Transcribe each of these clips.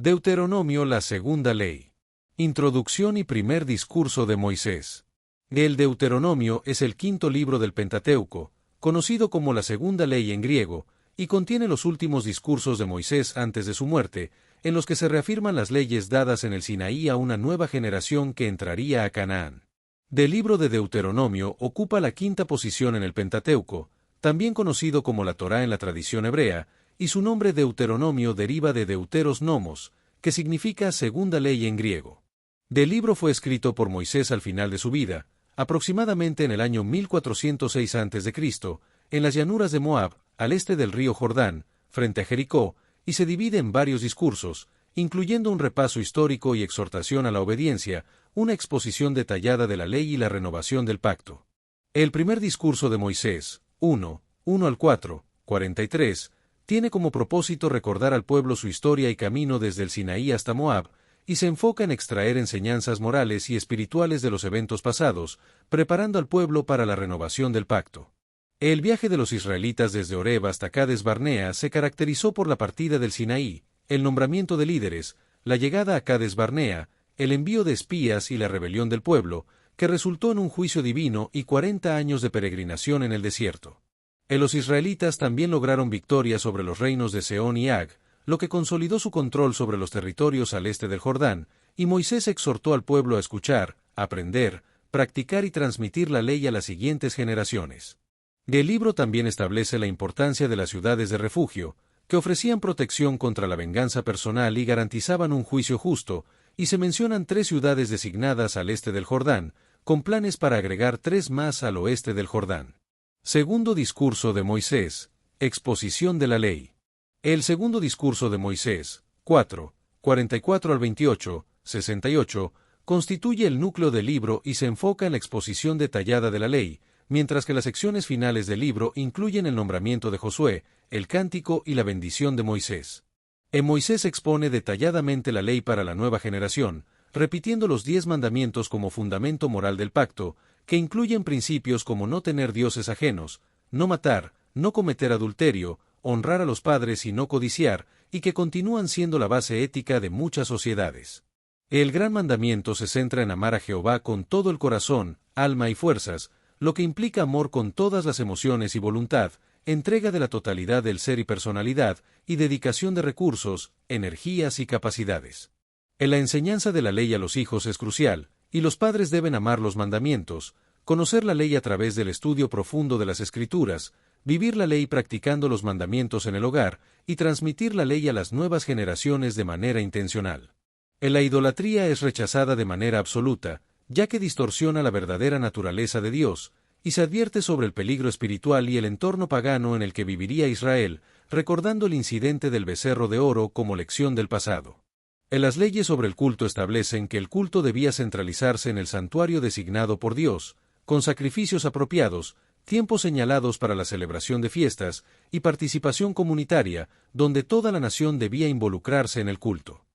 Deuteronomio, la segunda ley. Introducción y primer discurso de Moisés. El Deuteronomio es el quinto libro del Pentateuco, conocido como la segunda ley en griego, y contiene los últimos discursos de Moisés antes de su muerte, en los que se reafirman las leyes dadas en el Sinaí a una nueva generación que entraría a Canaán. Del libro de Deuteronomio ocupa la quinta posición en el Pentateuco, también conocido como la Torá en la tradición hebrea, y su nombre Deuteronomio deriva de Deuteros nomos, que significa segunda ley en griego. Del libro fue escrito por Moisés al final de su vida, aproximadamente en el año 1406 a.C., en las llanuras de Moab, al este del río Jordán, frente a Jericó, y se divide en varios discursos, incluyendo un repaso histórico y exhortación a la obediencia, una exposición detallada de la ley y la renovación del pacto. El primer discurso de Moisés, 1 al 4, 43, tiene como propósito recordar al pueblo su historia y camino desde el Sinaí hasta Moab, y se enfoca en extraer enseñanzas morales y espirituales de los eventos pasados, preparando al pueblo para la renovación del pacto. El viaje de los israelitas desde Horeb hasta Cades Barnea se caracterizó por la partida del Sinaí, el nombramiento de líderes, la llegada a Cades Barnea, el envío de espías y la rebelión del pueblo, que resultó en un juicio divino y 40 años de peregrinación en el desierto. Los israelitas también lograron victoria sobre los reinos de Sehón y Ag, lo que consolidó su control sobre los territorios al este del Jordán, y Moisés exhortó al pueblo a escuchar, aprender, practicar y transmitir la ley a las siguientes generaciones. El libro también establece la importancia de las ciudades de refugio, que ofrecían protección contra la venganza personal y garantizaban un juicio justo, y se mencionan 3 ciudades designadas al este del Jordán, con planes para agregar 3 más al oeste del Jordán. Segundo discurso de Moisés, exposición de la ley. El segundo discurso de Moisés, 44 al 28, 68, constituye el núcleo del libro y se enfoca en la exposición detallada de la ley, mientras que las secciones finales del libro incluyen el nombramiento de Josué, el cántico y la bendición de Moisés. Moisés expone detalladamente la ley para la nueva generación, repitiendo los 10 mandamientos como fundamento moral del pacto, que incluyen principios como no tener dioses ajenos, no matar, no cometer adulterio, honrar a los padres y no codiciar, y que continúan siendo la base ética de muchas sociedades. El gran mandamiento se centra en amar a Jehová con todo el corazón, alma y fuerzas, lo que implica amor con todas las emociones y voluntad, entrega de la totalidad del ser y personalidad, y dedicación de recursos, energías y capacidades. En la enseñanza de la ley a los hijos es crucial, y los padres deben amar los mandamientos, conocer la ley a través del estudio profundo de las Escrituras, vivir la ley practicando los mandamientos en el hogar, y transmitir la ley a las nuevas generaciones de manera intencional. La idolatría es rechazada de manera absoluta, ya que distorsiona la verdadera naturaleza de Dios, y se advierte sobre el peligro espiritual y el entorno pagano en el que viviría Israel, recordando el incidente del becerro de oro como lección del pasado. Las leyes sobre el culto establecen que el culto debía centralizarse en el santuario designado por Dios, con sacrificios apropiados, tiempos señalados para la celebración de fiestas y participación comunitaria, donde toda la nación debía involucrarse en el culto.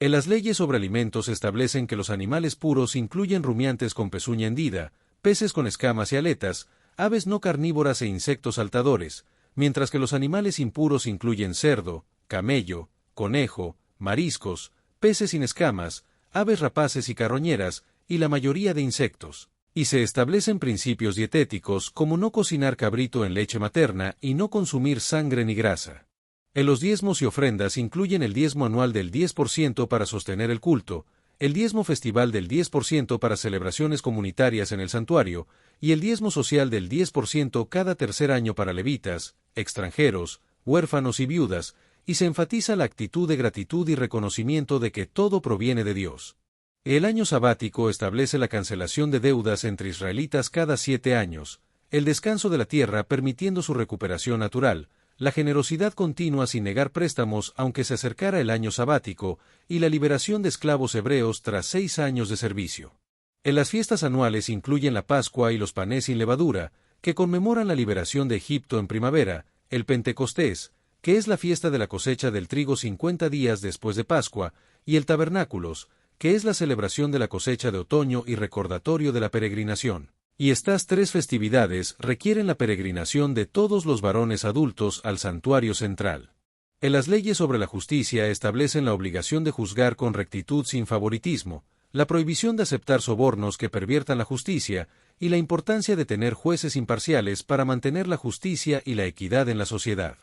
Las leyes sobre alimentos establecen que los animales puros incluyen rumiantes con pezuña hendida, peces con escamas y aletas, aves no carnívoras e insectos saltadores, mientras que los animales impuros incluyen cerdo, camello, conejo, mariscos, peces sin escamas, aves rapaces y carroñeras, y la mayoría de insectos. Y se establecen principios dietéticos como no cocinar cabrito en leche materna y no consumir sangre ni grasa. Los diezmos y ofrendas incluyen el diezmo anual del 10% para sostener el culto, el diezmo festival del 10% para celebraciones comunitarias en el santuario, y el diezmo social del 10% cada tercer año para levitas, extranjeros, huérfanos y viudas, y se enfatiza la actitud de gratitud y reconocimiento de que todo proviene de Dios. El año sabático establece la cancelación de deudas entre israelitas cada 7 años, el descanso de la tierra permitiendo su recuperación natural, la generosidad continua sin negar préstamos aunque se acercara el año sabático, y la liberación de esclavos hebreos tras 6 años de servicio. Las fiestas anuales incluyen la Pascua y los panes sin levadura, que conmemoran la liberación de Egipto en primavera, el Pentecostés, que es la fiesta de la cosecha del trigo 50 días después de Pascua, y el Tabernáculos, que es la celebración de la cosecha de otoño y recordatorio de la peregrinación. Y estas 3 festividades requieren la peregrinación de todos los varones adultos al santuario central. En las leyes sobre la justicia establecen la obligación de juzgar con rectitud sin favoritismo, la prohibición de aceptar sobornos que perviertan la justicia y la importancia de tener jueces imparciales para mantener la justicia y la equidad en la sociedad.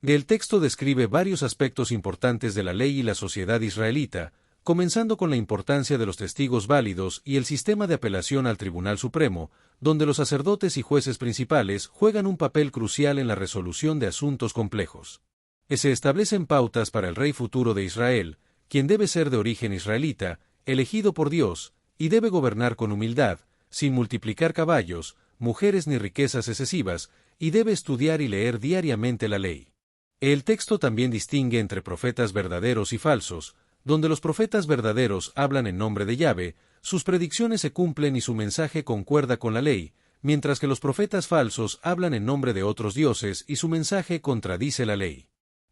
El texto describe varios aspectos importantes de la ley y la sociedad israelita, comenzando con la importancia de los testigos válidos y el sistema de apelación al Tribunal Supremo, donde los sacerdotes y jueces principales juegan un papel crucial en la resolución de asuntos complejos. Se establecen pautas para el rey futuro de Israel, quien debe ser de origen israelita, elegido por Dios, y debe gobernar con humildad, sin multiplicar caballos, mujeres ni riquezas excesivas, y debe estudiar y leer diariamente la ley. El texto también distingue entre profetas verdaderos y falsos, donde los profetas verdaderos hablan en nombre de Yahvé, sus predicciones se cumplen y su mensaje concuerda con la ley, mientras que los profetas falsos hablan en nombre de otros dioses y su mensaje contradice la ley.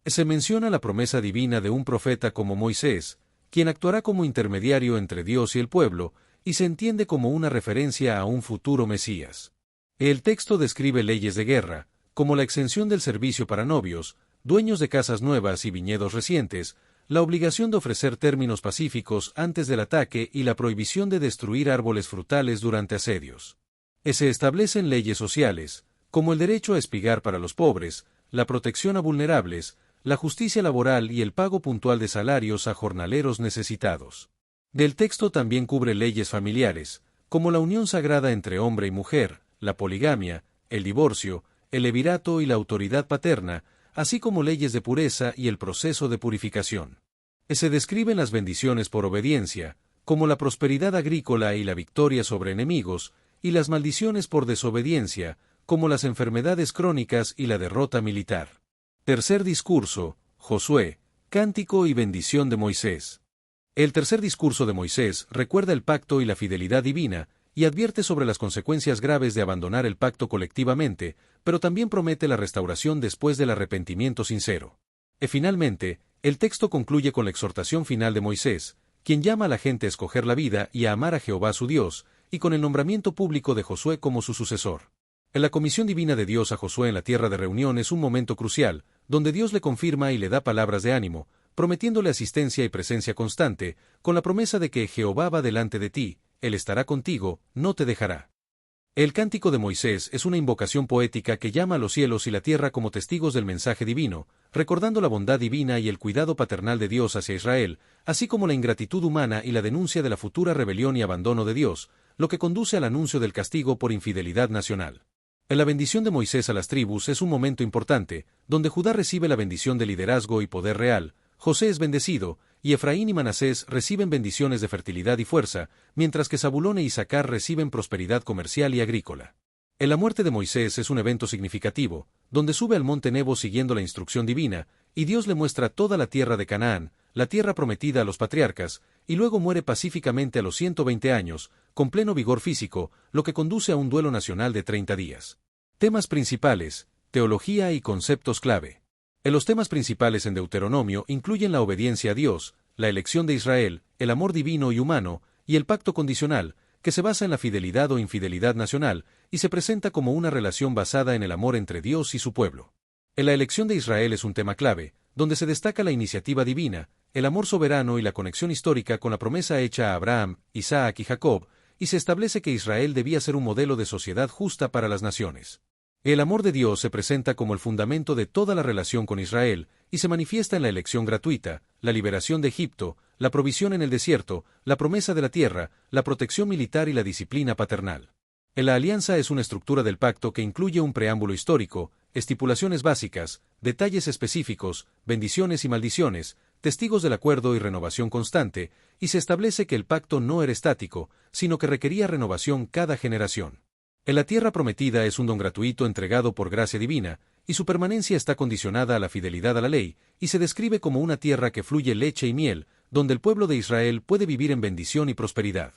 Se menciona la promesa divina de un profeta como Moisés, quien actuará como intermediario entre Dios y el pueblo, y se entiende como una referencia a un futuro Mesías. El texto describe leyes de guerra, como la exención del servicio para novios, dueños de casas nuevas y viñedos recientes, la obligación de ofrecer términos pacíficos antes del ataque y la prohibición de destruir árboles frutales durante asedios. Se establecen leyes sociales, como el derecho a espigar para los pobres, la protección a vulnerables, la justicia laboral y el pago puntual de salarios a jornaleros necesitados. El texto también cubre leyes familiares, como la unión sagrada entre hombre y mujer, la poligamia, el divorcio, el levirato y la autoridad paterna, así como leyes de pureza y el proceso de purificación. Se describen las bendiciones por obediencia, como la prosperidad agrícola y la victoria sobre enemigos, y las maldiciones por desobediencia, como las enfermedades crónicas y la derrota militar. Tercer discurso, Josué, cántico y bendición de Moisés. El tercer discurso de Moisés recuerda el pacto y la fidelidad divina, y advierte sobre las consecuencias graves de abandonar el pacto colectivamente, pero también promete la restauración después del arrepentimiento sincero. Finalmente, el texto concluye con la exhortación final de Moisés, quien llama a la gente a escoger la vida y a amar a Jehová su Dios, y con el nombramiento público de Josué como su sucesor. En la comisión divina de Dios a Josué en la tierra de reunión es un momento crucial, donde Dios le confirma y le da palabras de ánimo, prometiéndole asistencia y presencia constante, con la promesa de que Jehová va delante de ti, Él estará contigo, no te dejará. El cántico de Moisés es una invocación poética que llama a los cielos y la tierra como testigos del mensaje divino, recordando la bondad divina y el cuidado paternal de Dios hacia Israel, así como la ingratitud humana y la denuncia de la futura rebelión y abandono de Dios, lo que conduce al anuncio del castigo por infidelidad nacional. En la bendición de Moisés a las tribus es un momento importante, donde Judá recibe la bendición de liderazgo y poder real, José es bendecido, y Efraín y Manasés reciben bendiciones de fertilidad y fuerza, mientras que Zabulón e Isaacar reciben prosperidad comercial y agrícola. En la muerte de Moisés es un evento significativo, donde sube al monte Nebo siguiendo la instrucción divina, y Dios le muestra toda la tierra de Canaán, la tierra prometida a los patriarcas, y luego muere pacíficamente a los 120 años, con pleno vigor físico, lo que conduce a un duelo nacional de 30 días. Temas principales, teología y conceptos clave. Los temas principales en Deuteronomio incluyen la obediencia a Dios, la elección de Israel, el amor divino y humano, y el pacto condicional, que se basa en la fidelidad o infidelidad nacional, y se presenta como una relación basada en el amor entre Dios y su pueblo. En la elección de Israel es un tema clave, donde se destaca la iniciativa divina, el amor soberano y la conexión histórica con la promesa hecha a Abraham, Isaac y Jacob, y se establece que Israel debía ser un modelo de sociedad justa para las naciones. El amor de Dios se presenta como el fundamento de toda la relación con Israel, y se manifiesta en la elección gratuita, la liberación de Egipto, la provisión en el desierto, la promesa de la tierra, la protección militar y la disciplina paternal. La alianza es una estructura del pacto que incluye un preámbulo histórico, estipulaciones básicas, detalles específicos, bendiciones y maldiciones, testigos del acuerdo y renovación constante, y se establece que el pacto no era estático, sino que requería renovación cada generación. En la tierra prometida es un don gratuito entregado por gracia divina, y su permanencia está condicionada a la fidelidad a la ley, y se describe como una tierra que fluye leche y miel, donde el pueblo de Israel puede vivir en bendición y prosperidad.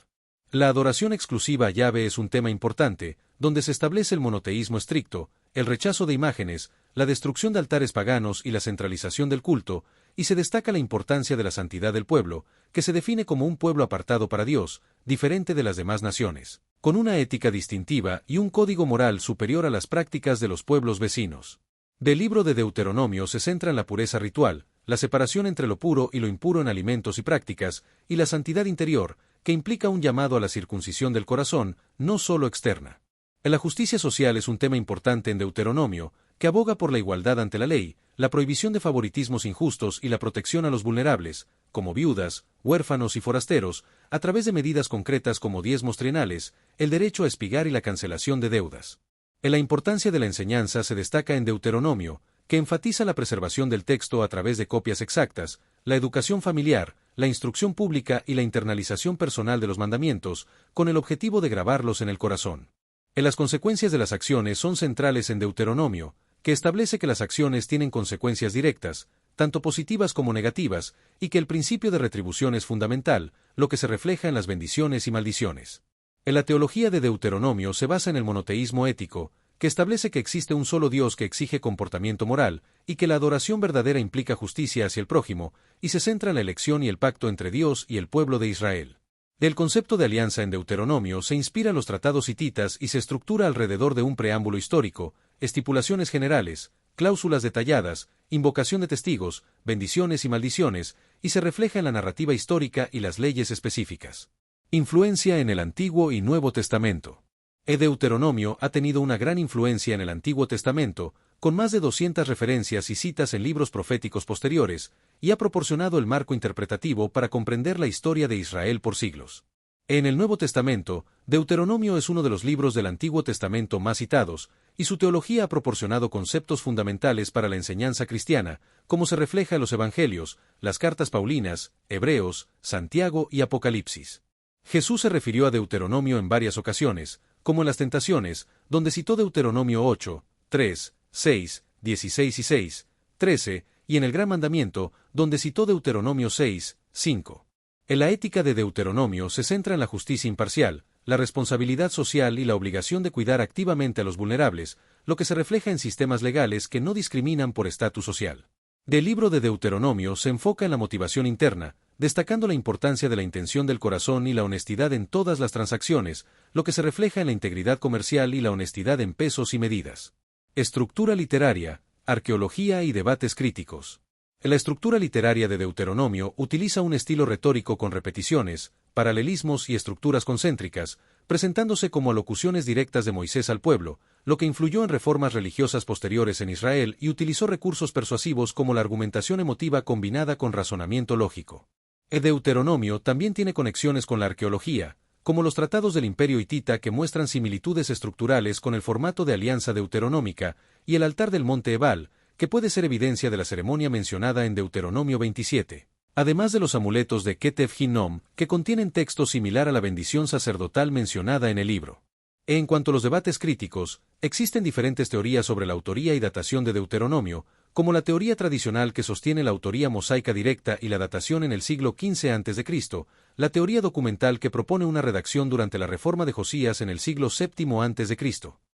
La adoración exclusiva a Yahvé es un tema importante, donde se establece el monoteísmo estricto, el rechazo de imágenes, la destrucción de altares paganos y la centralización del culto, y se destaca la importancia de la santidad del pueblo, que se define como un pueblo apartado para Dios, diferente de las demás naciones, con una ética distintiva y un código moral superior a las prácticas de los pueblos vecinos. Del libro de Deuteronomio se centra en la pureza ritual, la separación entre lo puro y lo impuro en alimentos y prácticas, y la santidad interior, que implica un llamado a la circuncisión del corazón, no solo externa. La justicia social es un tema importante en Deuteronomio, que aboga por la igualdad ante la ley, la prohibición de favoritismos injustos y la protección a los vulnerables, como viudas, huérfanos y forasteros, a través de medidas concretas como diezmos trienales, el derecho a expiar y la cancelación de deudas. La importancia de la enseñanza se destaca en Deuteronomio, que enfatiza la preservación del texto a través de copias exactas, la educación familiar, la instrucción pública y la internalización personal de los mandamientos, con el objetivo de grabarlos en el corazón. Las consecuencias de las acciones son centrales en Deuteronomio, que establece que las acciones tienen consecuencias directas, tanto positivas como negativas, y que el principio de retribución es fundamental, lo que se refleja en las bendiciones y maldiciones. La teología de Deuteronomio se basa en el monoteísmo ético, que establece que existe un solo Dios que exige comportamiento moral, y que la adoración verdadera implica justicia hacia el prójimo, y se centra en la elección y el pacto entre Dios y el pueblo de Israel. El concepto de alianza en Deuteronomio se inspira en los tratados hititas y se estructura alrededor de un preámbulo histórico, estipulaciones generales, cláusulas detalladas, invocación de testigos, bendiciones y maldiciones, y se refleja en la narrativa histórica y las leyes específicas. Influencia en el Antiguo y Nuevo Testamento. Deuteronomio ha tenido una gran influencia en el Antiguo Testamento, con más de 200 referencias y citas en libros proféticos posteriores, y ha proporcionado el marco interpretativo para comprender la historia de Israel por siglos. En el Nuevo Testamento, Deuteronomio es uno de los libros del Antiguo Testamento más citados, y su teología ha proporcionado conceptos fundamentales para la enseñanza cristiana, como se refleja en los Evangelios, las cartas paulinas, Hebreos, Santiago y Apocalipsis. Jesús se refirió a Deuteronomio en varias ocasiones, como en las tentaciones, donde citó Deuteronomio 8, 3, 6, 16 y 6, 13, y en el Gran Mandamiento, donde citó Deuteronomio 6, 5. La ética de Deuteronomio se centra en la justicia imparcial, la responsabilidad social y la obligación de cuidar activamente a los vulnerables, lo que se refleja en sistemas legales que no discriminan por estatus social. El libro de Deuteronomio se enfoca en la motivación interna, destacando la importancia de la intención del corazón y la honestidad en todas las transacciones, lo que se refleja en la integridad comercial y la honestidad en pesos y medidas. Estructura literaria, arqueología y debates críticos. La estructura literaria de Deuteronomio utiliza un estilo retórico con repeticiones, paralelismos y estructuras concéntricas, presentándose como alocuciones directas de Moisés al pueblo, lo que influyó en reformas religiosas posteriores en Israel y utilizó recursos persuasivos como la argumentación emotiva combinada con razonamiento lógico. Deuteronomio también tiene conexiones con la arqueología, como los tratados del Imperio hitita que muestran similitudes estructurales con el formato de alianza deuteronómica, y el altar del monte Ebal, que puede ser evidencia de la ceremonia mencionada en Deuteronomio 27. Además de los amuletos de Ketef Hinnom, que contienen texto similar a la bendición sacerdotal mencionada en el libro. En cuanto a los debates críticos, existen diferentes teorías sobre la autoría y datación de Deuteronomio, como la teoría tradicional que sostiene la autoría mosaica directa y la datación en el siglo XV a.C., la teoría documental que propone una redacción durante la reforma de Josías en el siglo VII a.C.,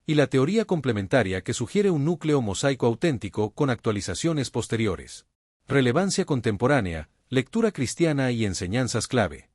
y la teoría complementaria que sugiere un núcleo mosaico auténtico con actualizaciones posteriores. Relevancia contemporánea, lectura cristiana y enseñanzas clave.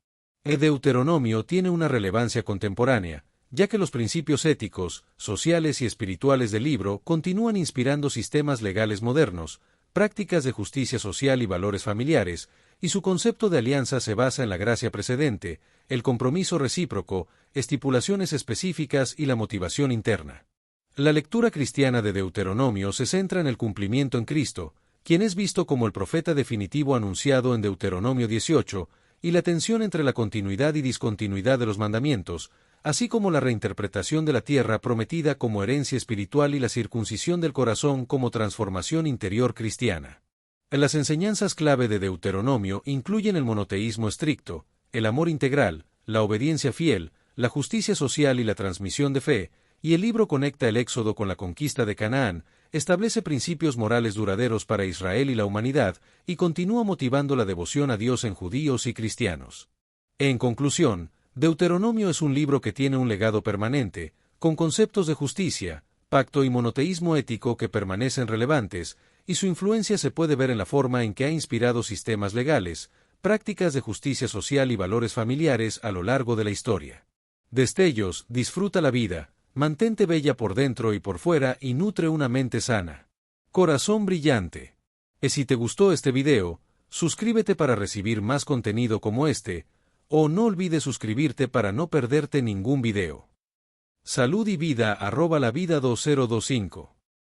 Deuteronomio tiene una relevancia contemporánea, ya que los principios éticos, sociales y espirituales del libro continúan inspirando sistemas legales modernos, prácticas de justicia social y valores familiares, y su concepto de alianza se basa en la gracia precedente, el compromiso recíproco, estipulaciones específicas y la motivación interna. La lectura cristiana de Deuteronomio se centra en el cumplimiento en Cristo, quien es visto como el profeta definitivo anunciado en Deuteronomio 18, y la tensión entre la continuidad y discontinuidad de los mandamientos, así como la reinterpretación de la tierra prometida como herencia espiritual y la circuncisión del corazón como transformación interior cristiana. Las enseñanzas clave de Deuteronomio incluyen el monoteísmo estricto, el amor integral, la obediencia fiel, la justicia social y la transmisión de fe, y el libro conecta el Éxodo con la conquista de Canaán, establece principios morales duraderos para Israel y la humanidad, y continúa motivando la devoción a Dios en judíos y cristianos. En conclusión, Deuteronomio es un libro que tiene un legado permanente, con conceptos de justicia, pacto y monoteísmo ético que permanecen relevantes, y su influencia se puede ver en la forma en que ha inspirado sistemas legales, prácticas de justicia social y valores familiares a lo largo de la historia. Destellos, disfruta la vida, mantente bella por dentro y por fuera y nutre una mente sana. Corazón brillante. Y si te gustó este video, suscríbete para recibir más contenido como este, o no olvides suscribirte para no perderte ningún video. Salud y vida @lavida2025